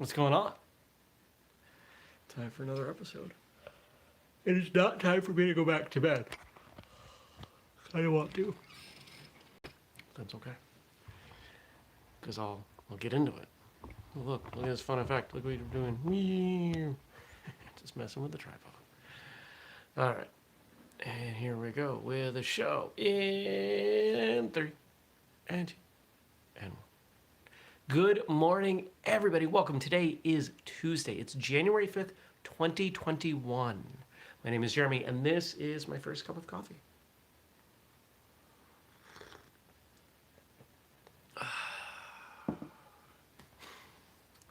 What's going on? Time for another episode. It is not time for me to go back to bed. I don't want to. That's okay. Because I'll get into it. Oh, look at this fun effect. Look what you're doing. Whee! Just messing with the tripod. All right. And here we go with the show in 3 and 2 and 1. Good morning, everybody. Welcome. Today is Tuesday. It's January 5th, 2021. My name is Jeremy, and this is my first cup of coffee.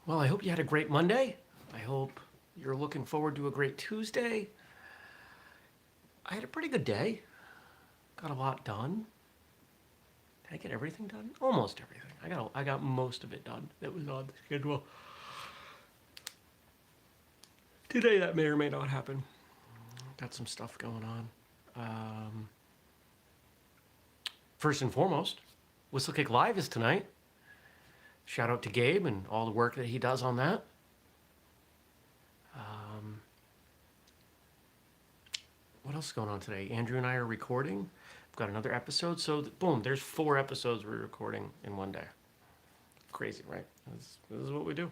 Well, I hope you had a great Monday. I hope you're looking forward to a great Tuesday. I had a pretty good day. Got a lot done. Did I get everything done? Almost everything. I got most of it done that was on the schedule. Today that may or may not happen. Got some stuff going on. First and foremost, Whistlekick Live is tonight. Shout out to Gabe and all the work that he does on that. What else is going on today? Andrew and I are recording. We've got another episode. So, boom, there's 4 episodes we're recording in one day. Crazy, right? This is what we do.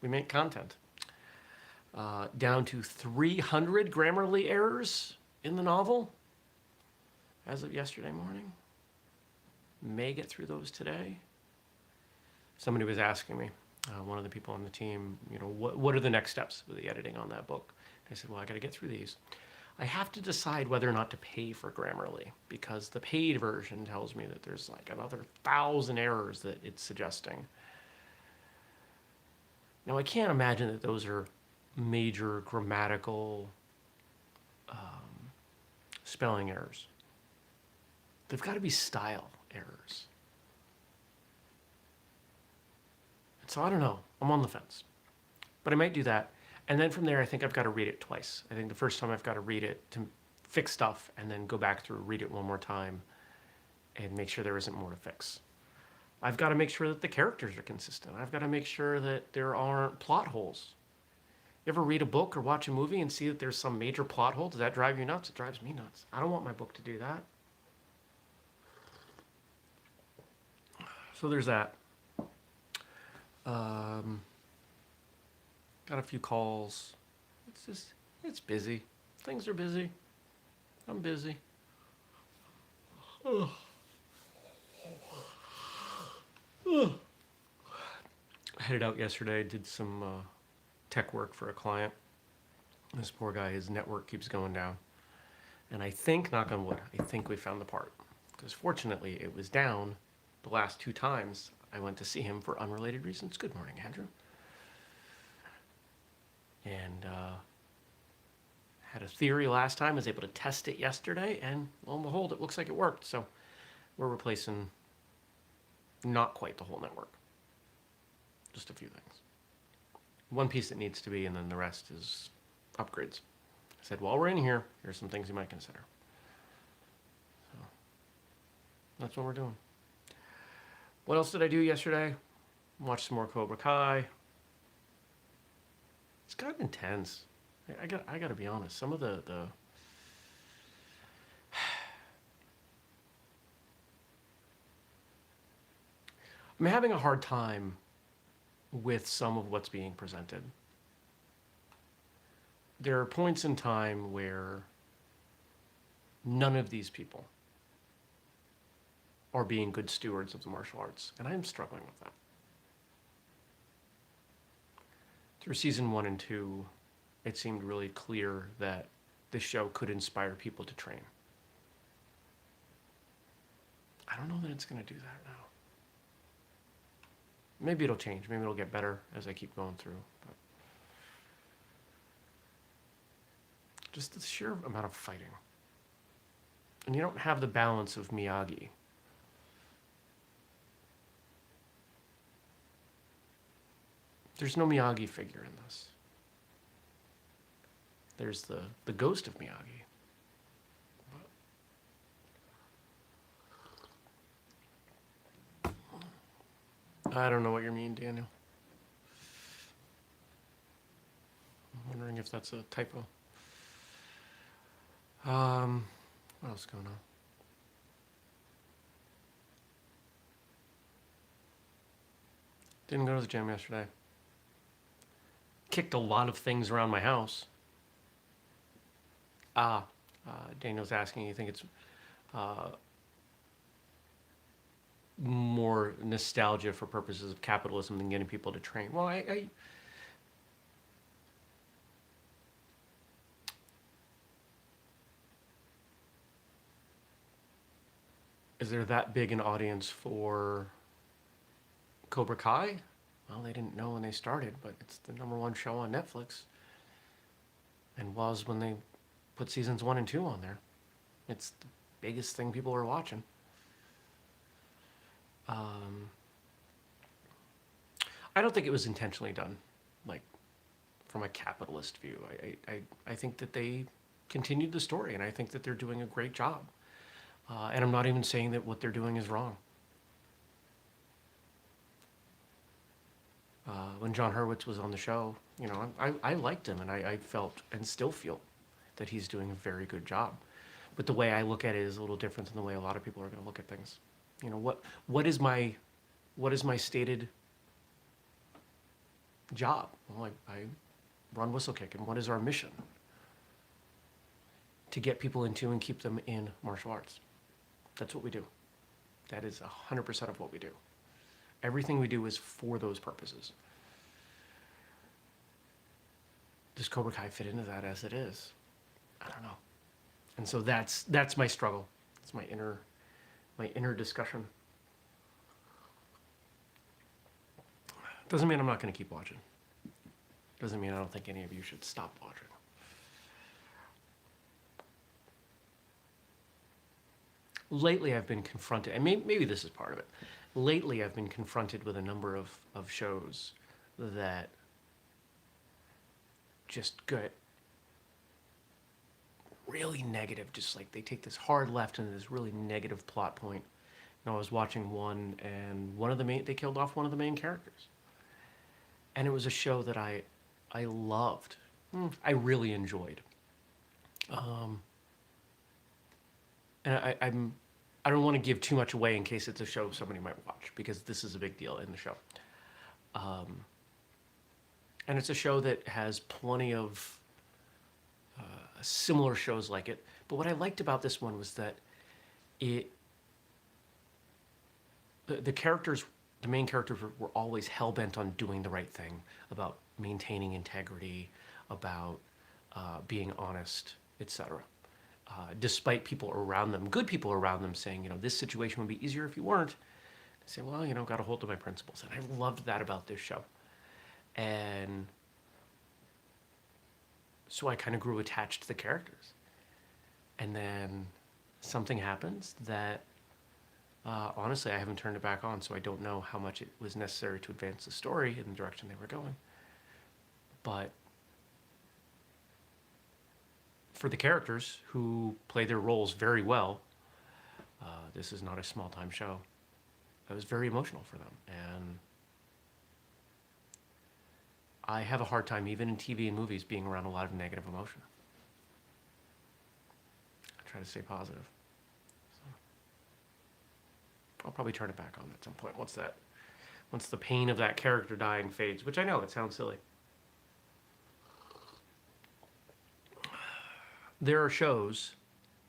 We make content. Down to 300 Grammarly errors in the novel as of yesterday morning. May get through those today. Somebody was asking me, one of the people on the team, what are the next steps with the editing on that book? I said, well, I got to get through these. I have to decide whether or not to pay for Grammarly because the paid version tells me that there's like another 1,000 errors that it's suggesting. Now, I can't imagine that those are major grammatical spelling errors. They've got to be style errors. So I don't know. I'm on the fence. But I might do that. And then from there, I think I've got to read it twice. I think the first time I've got to read it to fix stuff and then go back through, read it one more time and make sure there isn't more to fix. I've got to make sure that the characters are consistent. I've got to make sure that there aren't plot holes. You ever read a book or watch a movie and see that there's some major plot hole? Does that drive you nuts? It drives me nuts. I don't want my book to do that. So there's that. Got a few calls. It's busy. Things are busy. I'm busy. Headed out yesterday, did some tech work for a client. This poor guy, his network keeps going down. And I think, knock on wood, I think we found the part. Because fortunately, it was down the last 2 times I went to see him for unrelated reasons. Good morning, Andrew. And had a theory last time, was able to test it yesterday, and lo and behold, it looks like it worked. So we're replacing not quite the whole network. Just a few things. One piece that needs to be, and then the rest is upgrades. I said, while we're in here, here's some things you might consider. So that's what we're doing. What else did I do yesterday? Watched some more Cobra Kai. It's kind of intense. I got to be honest. Some of the I'm having a hard time with some of what's being presented. There are points in time where none of these people are being good stewards of the martial arts, and I'm struggling with that. Through season 1 and 2, it seemed really clear that this show could inspire people to train. I don't know that it's going to do that now. Maybe it'll change. Maybe it'll get better as I keep going through. But just the sheer amount of fighting. And you don't have the balance of Miyagi. There's no Miyagi figure in this. There's the ghost of Miyagi. I don't know what you mean, Daniel. wondering if that's a typo. What else is going on? Didn't go to the gym yesterday. Kicked a lot of things around my house. Ah, Daniel's asking, you think it's uh, more nostalgia for purposes of capitalism than getting people to train? Well, is there that big an audience for Cobra Kai? Well, they didn't know when they started, but it's the #1 show on Netflix, and was when they put seasons 1 and 2 on there. It's the biggest thing people are watching. I don't think it was intentionally done, like from a capitalist view. I think that they continued the story, and I think that they're doing a great job. And I'm not even saying that what they're doing is wrong. When John Hurwitz was on the show, you know, I liked him, and I felt and still feel that he's doing a very good job. But the way I look at it is a little different than the way a lot of people are going to look at things. You know, what is my stated job? Well, I run whistlekick, and what is our mission? To get people into and keep them in martial arts. That's what we do. That is 100% of what we do. Everything we do is for those purposes. Does Cobra Kai fit into that as it is? I don't know. And so that's my struggle. It's my inner discussion. Doesn't mean I'm not going to keep watching. Doesn't mean I don't think any of you should stop watching. Lately, I've been confronted, and maybe this is part of it. Lately, I've been confronted with a number of shows that just get really negative. Just like they take this hard left into this really negative plot point. And I was watching one, and they killed off one of the main characters. And it was a show that I loved. I really enjoyed. And I don't want to give too much away in case it's a show somebody might watch, because this is a big deal in the show. And it's a show that has plenty of similar shows like it. But what I liked about this one was that the main characters were always hell-bent on doing the right thing, about maintaining integrity, about being honest, etc. Despite people around them, good people around them, saying, you know, this situation would be easier if you weren't. They say, well, you know, got to hold to my principles. And I loved that about this show. And so I kind of grew attached to the characters. And then something happens that, honestly, I haven't turned it back on, so I don't know how much it was necessary to advance the story in the direction they were going. But for the characters who play their roles very well, this is not a small-time show. It was very emotional for them. And I have a hard time, even in TV and movies, being around a lot of negative emotion. I try to stay positive. So I'll probably turn it back on at some point. Once the pain of that character dying fades, which I know, it sounds silly. There are shows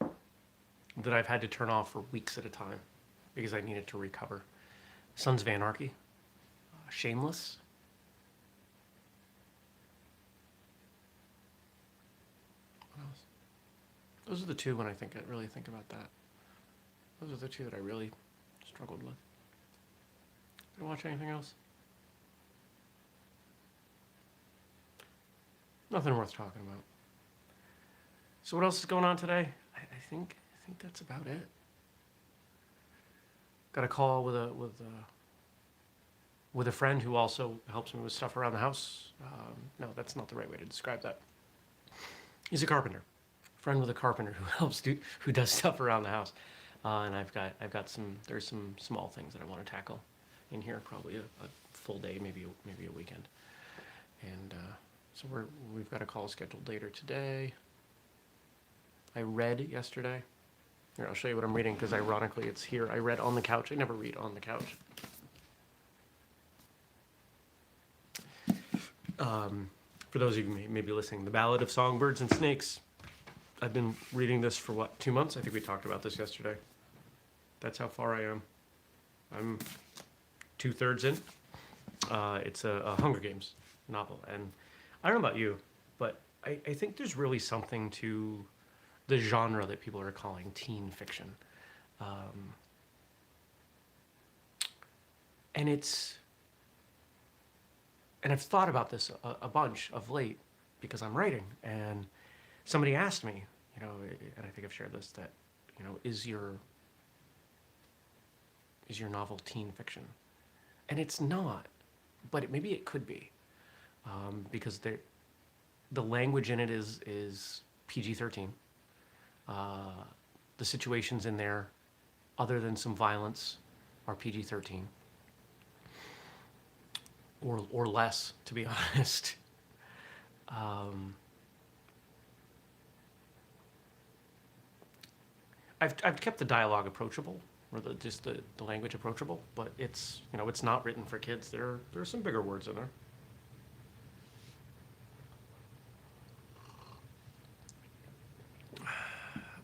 that I've had to turn off for weeks at a time because I needed to recover. Sons of Anarchy, Shameless. What else? Those are the two when I really think about that. Those are the two that I really struggled with. Did I watch anything else? Nothing worth talking about. So what else is going on today? I think that's about it. Got a call with a friend who also helps me with stuff around the house. No, that's not the right way to describe that. He's a carpenter. Friend with a carpenter who does stuff around the house. And there's some small things that I want to tackle in here. Probably a full day, maybe a weekend. And So we've got a call scheduled later today. I read yesterday. Here, I'll show you what I'm reading because ironically it's here. I read on the couch. I never read on the couch. For those of you who may be listening, The Ballad of Songbirds and Snakes. I've been reading this for 2 months? I think we talked about this yesterday. That's how far I am. I'm 2/3 in. It's a Hunger Games novel. And I don't know about you, but I think there's really something to the genre that people are calling teen fiction. And I've thought about this a bunch of late because I'm writing, and somebody asked me, and I think I've shared this, that, is your novel teen fiction? And it's not, but maybe it could be, because the language in it is PG-13. The situations in there, other than some violence, are PG-13. Or less, to be honest. I've kept the dialogue approachable, or the language approachable, but it's not written for kids. There are some bigger words in there.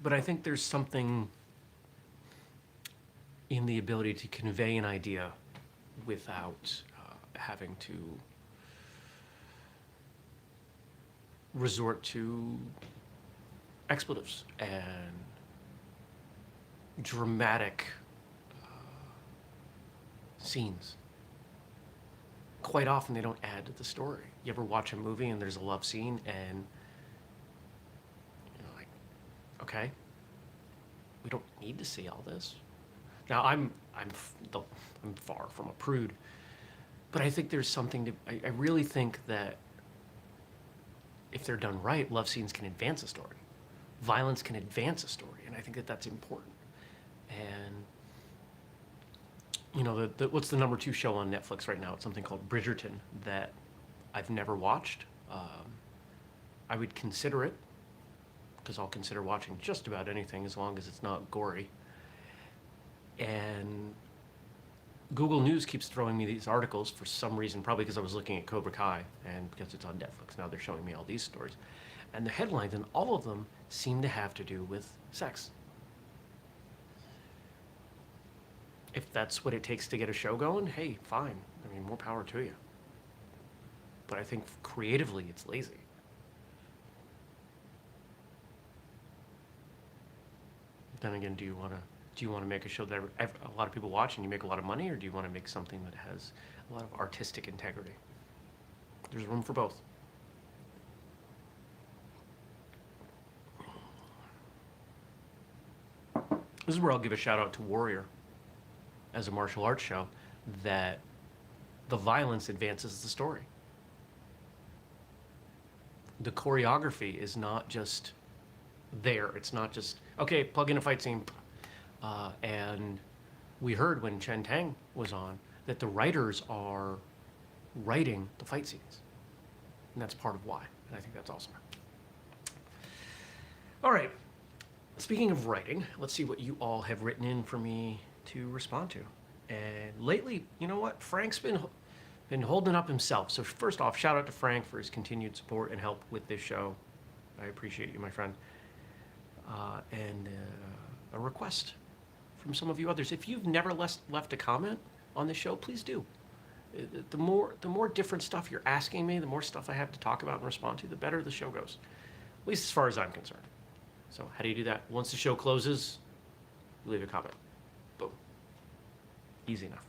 But I think there's something in the ability to convey an idea without having to resort to expletives and dramatic scenes. Quite often they don't add to the story. You ever watch a movie and there's a love scene and like, okay, we don't need to see all this. Now I'm far from a prude, but I think there's something to. I really think that if they're done right, love scenes can advance a story. Violence can advance a story, and I think that that's important. And what's the number 2 show on Netflix right now? It's something called Bridgerton that I've never watched. I would consider it, because I'll consider watching just about anything as long as it's not gory. And Google News keeps throwing me these articles for some reason, probably because I was looking at Cobra Kai, and because it's on Netflix now they're showing me all these stories. And the headlines in all of them seem to have to do with sex. If that's what it takes to get a show going, hey, fine. I mean, more power to you. But I think creatively it's lazy. Then again, do you want to make a show that a lot of people watch and you make a lot of money, or do you want to make something that has a lot of artistic integrity? There's room for both. This is where I'll give a shout out to Warrior as a martial arts show, that the violence advances the story. The choreography is not just there. It's not just, okay, plug in a fight scene. And we heard when Chen Tang was on that the writers are writing the fight scenes. And that's part of why. And I think that's awesome. All right. Speaking of writing, let's see what you all have written in for me to respond to. And lately, you know what? Frank's been holding up himself. So first off, shout out to Frank for his continued support and help with this show. I appreciate you, my friend. And a request from some of you others. If you've never left a comment on the show, please do. The more different stuff you're asking me, the more stuff I have to talk about and respond to, the better the show goes. At least as far as I'm concerned. So how do you do that? Once the show closes, leave a comment. Boom. Easy enough.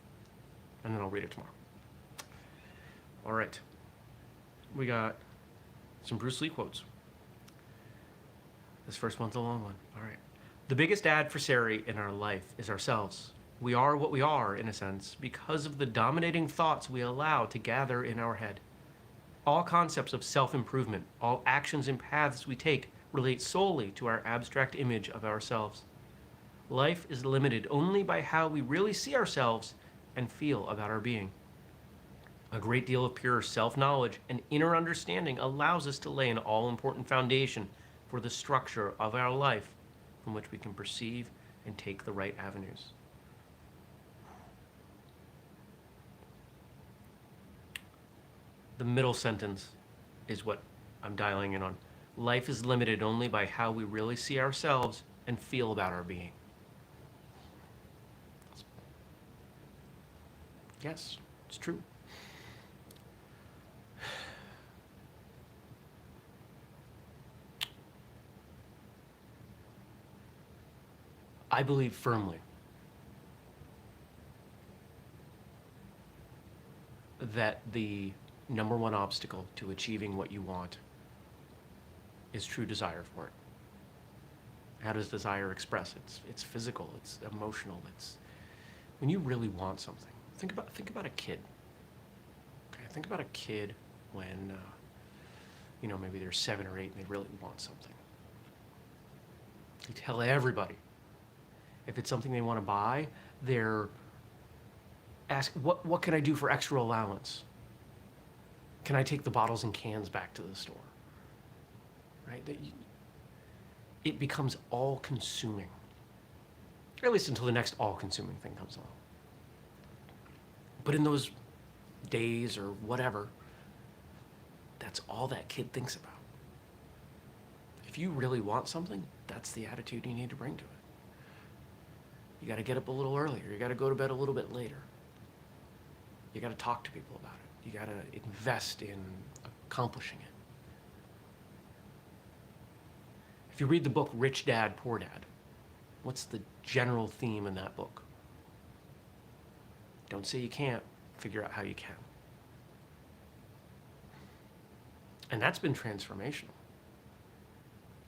And then I'll read it tomorrow. All right. We got some Bruce Lee quotes. This first one's a long one. All right. The biggest adversary in our life is ourselves. We are what we are, in a sense, because of the dominating thoughts we allow to gather in our head. All concepts of self-improvement, all actions and paths we take relate solely to our abstract image of ourselves. Life is limited only by how we really see ourselves and feel about our being. A great deal of pure self-knowledge and inner understanding allows us to lay an all-important foundation for the structure of our life from which we can perceive and take the right avenues. The middle sentence is what I'm dialing in on. Life is limited only by how we really see ourselves and feel about our being. Yes, it's true. I believe firmly that the number one obstacle to achieving what you want is true desire for it. How does desire express? It's physical, it's emotional, it's when you really want something. Think about a kid. Okay, think about a kid when maybe they're 7 or 8 and they really want something. You tell everybody. If it's something they want to buy, they're ask, what can I do for extra allowance? Can I take the bottles and cans back to the store? Right? It becomes all-consuming, at least until the next all-consuming thing comes along. But in those days or whatever, that's all that kid thinks about. If you really want something, that's the attitude you need to bring to it. You got to get up a little earlier. You got to go to bed a little bit later. You got to talk to people about it. You got to invest in accomplishing it. If you read the book Rich Dad, Poor Dad, what's the general theme in that book? Don't say you can't, figure out how you can. And that's been transformational.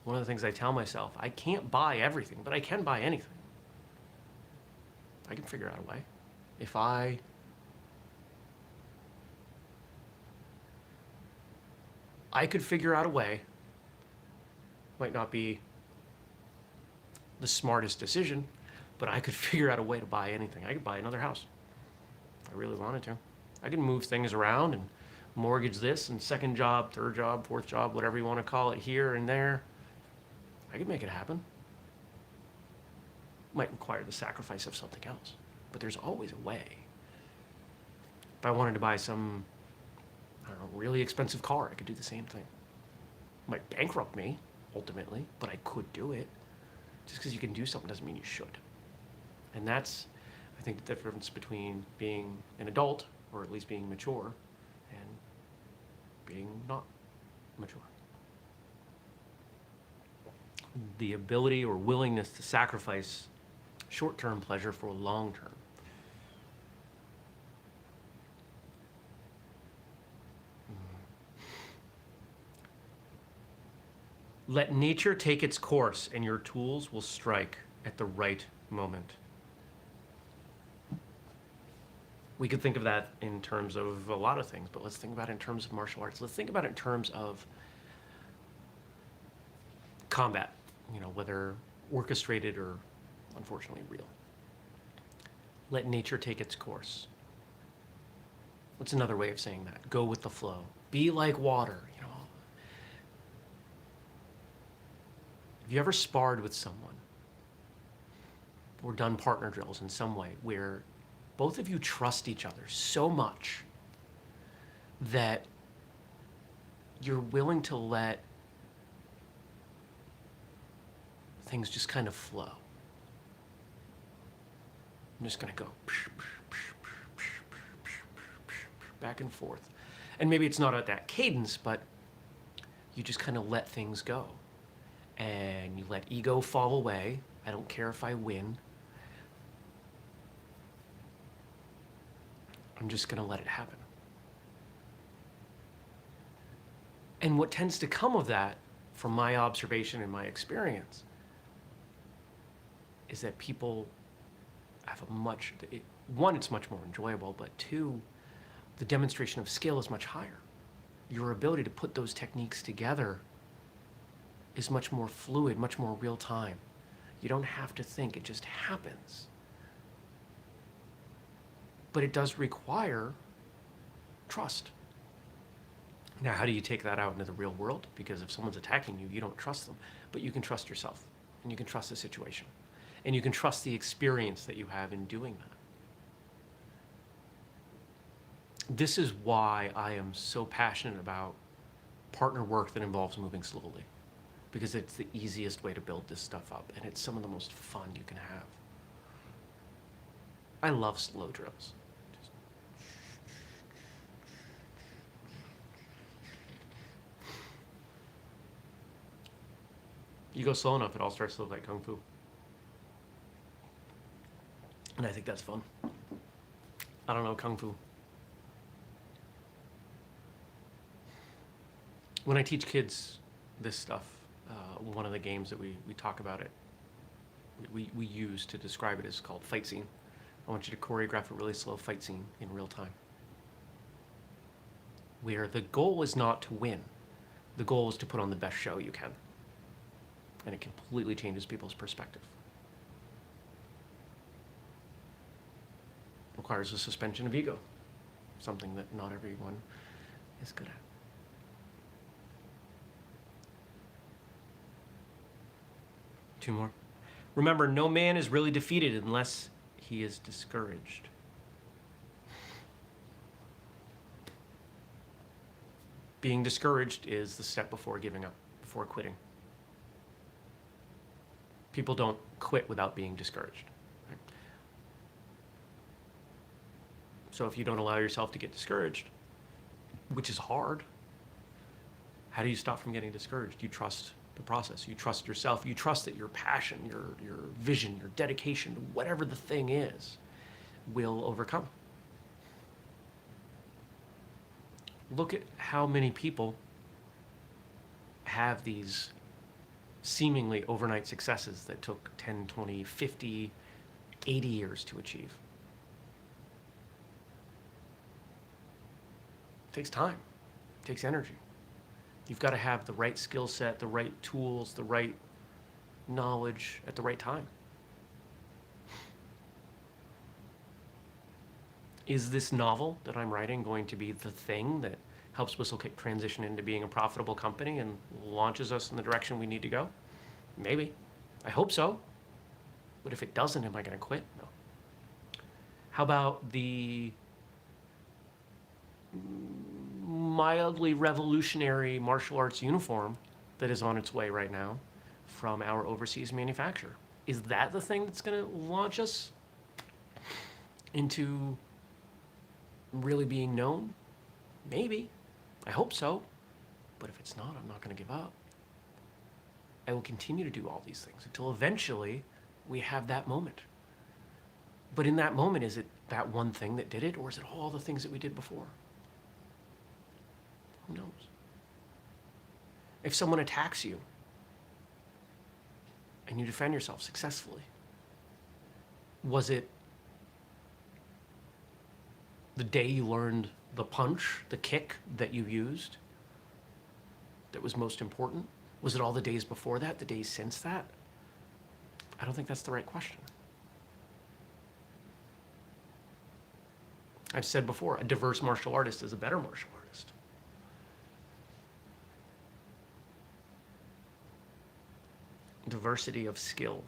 One of the things I tell myself, I can't buy everything, but I can buy anything. I can figure out a way. If I could figure out a way, might not be the smartest decision, but I could figure out a way to buy anything. I could buy another house if I really wanted to. I could move things around and mortgage this and second job, third job, fourth job, whatever you want to call it, here and there. I could make it happen. Might require the sacrifice of something else, but there's always a way. If I wanted to buy some, really expensive car, I could do the same thing. Might bankrupt me, ultimately, but I could do it. Just because you can do something doesn't mean you should. And that's, I think, the difference between being an adult, or at least being mature, and being not mature. The ability or willingness to sacrifice short-term pleasure for long-term. Let nature take its course, and your tools will strike at the right moment. We could think of that in terms of a lot of things, but let's think about it in terms of martial arts. Let's think about it in terms of combat, whether orchestrated or unfortunately real. Let nature take its course. What's another way of saying that? Go with the flow. Be like water, Have you ever sparred with someone or done partner drills in some way where both of you trust each other so much that you're willing to let things just kind of flow? I'm just going to go back and forth. And maybe it's not at that cadence, but you just kind of let things go. And you let ego fall away. I don't care if I win. I'm just going to let it happen. And what tends to come of that, from my observation and my experience, is that people have one, it's much more enjoyable, but two, the demonstration of skill is much higher. Your ability to put those techniques together is much more fluid, much more real time. You don't have to think, it just happens. But it does require Trust. Now, how do you take that out into the real world? Because if someone's attacking you, you don't trust them. But you can trust yourself, and you can trust the situation, and you can trust the experience that you have in doing that. This is why I am so passionate about partner work that involves moving slowly, because it's the easiest way to build this stuff up, and it's some of the most fun you can have. I love slow drills. You go slow enough, it all starts to look like Kung Fu. And I think that's fun. I don't know Kung Fu. When I teach kids this stuff, one of the games that we talk about it, we use to describe it is called fight scene. I want you to choreograph a really slow fight scene in real time, where the goal is not to win. The goal is to put on the best show you can. And it completely changes people's perspective. Requires a suspension of ego, something that not everyone is good at. Two more. Remember, no man is really defeated unless he is discouraged. Being discouraged is the step before giving up, before quitting. People don't quit without being discouraged. Right? So if you don't allow yourself to get discouraged, which is hard, how do you stop from getting discouraged? You trust the process. You trust yourself. You trust that your passion, your vision, your dedication to whatever the thing is will overcome. Look at how many people have these seemingly overnight successes that took 10, 20, 50, 80 years to achieve. It takes time. It takes energy. You've got to have the right skill set, the right tools, the right knowledge at the right time. Is this novel that I'm writing going to be the thing that helps whistlekick transition into being a profitable company and launches us in the direction we need to go? Maybe. I hope so. But if it doesn't, am I going to quit? No. How about the mildly revolutionary martial arts uniform that is on its way right now from our overseas manufacturer? Is that the thing that's going to launch us into really being known? Maybe. I hope so. But if it's not, I'm not going to give up. I will continue to do all these things until eventually we have that moment. But in that moment, is it that one thing that did it, or is it all the things that we did before? Who knows? If someone attacks you and you defend yourself successfully, was it the day you learned the punch, the kick that you used that was most important? Was it all the days before that, the days since that? I don't think that's the right question. I've said before, a diverse martial artist is a better martial artist. Diversity of skill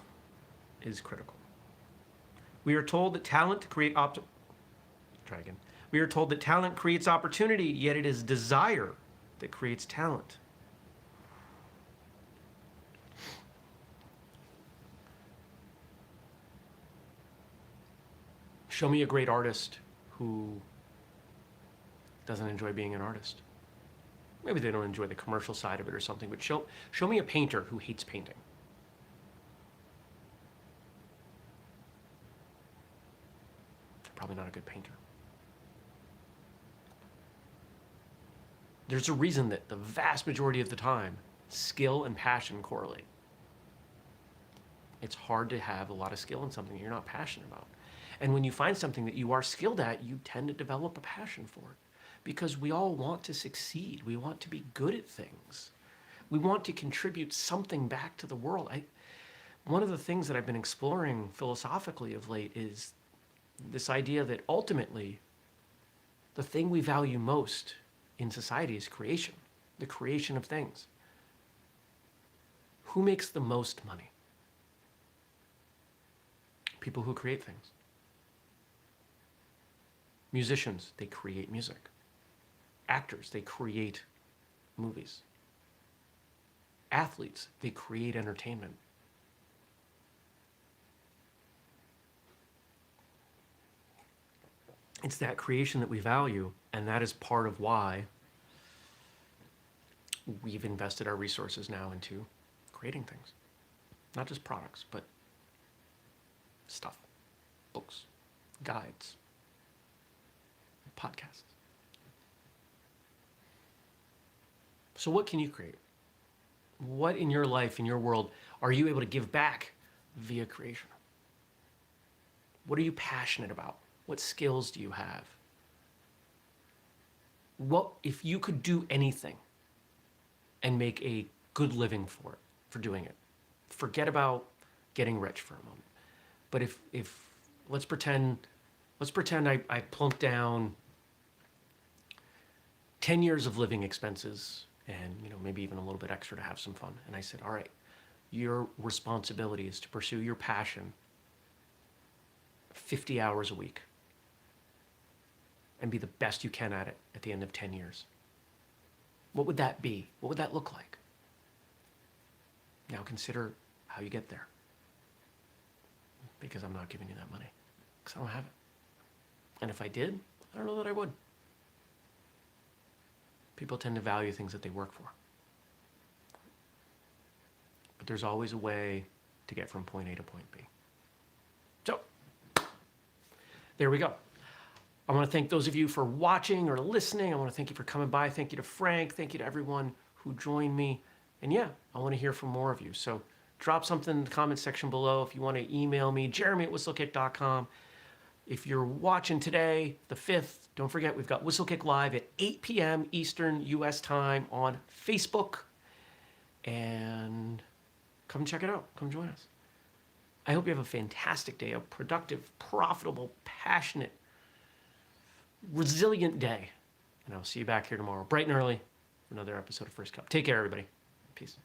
is critical. We are told that talent We are told that talent creates opportunity, yet it is desire that creates talent. Show me a great artist who doesn't enjoy being an artist. Maybe they don't enjoy the commercial side of it or something, but show me a painter who hates painting. They're probably not a good painter. There's a reason that the vast majority of the time, skill and passion correlate. It's hard to have a lot of skill in something you're not passionate about. And when you find something that you are skilled at, you tend to develop a passion for it. Because we all want to succeed. We want to be good at things. We want to contribute something back to the world. One of the things that I've been exploring philosophically of late is this idea that ultimately, The thing we value most in society is creation, the creation of things. Who makes the most money? People who create things. Musicians, they create music. Actors, they create movies. Athletes, they create entertainment. It's that creation that we value, and that is part of why we've invested our resources now into creating things. Not just products, but stuff, books, guides, podcasts. So what can you create? What in your life, in your world, are you able to give back via creation? What are you passionate about? What skills do you have? What if you could do anything and make a good living for it, for doing it? Forget about getting rich for a moment. But if let's pretend I plunk down 10 years of living expenses and maybe even a little bit extra to have some fun. And I said, all right, your responsibility is to pursue your passion 50 hours a week and be the best you can at it at the end of 10 years. What would that be? What would that look like? Now consider how you get there. Because I'm not giving you that money. Because I don't have it. And if I did, I don't know that I would. People tend to value things that they work for. But there's always a way to get from point A to point B. So, there we go. I want to thank those of you for watching or listening. I want to thank you for coming by. Thank you to Frank. Thank you to everyone who joined me. And yeah, I want to hear from more of you. So drop something in the comment section below. If you want to email me, jeremy@whistlekick.com. If you're watching today, the 5th, don't forget we've got Whistlekick Live at 8 p.m. Eastern U.S. time on Facebook. And come check it out. Come join us. I hope you have a fantastic day, a productive, profitable, passionate, resilient day. And I'll see you back here tomorrow, bright and early, for another episode of First Cup. Take care, everybody. Peace.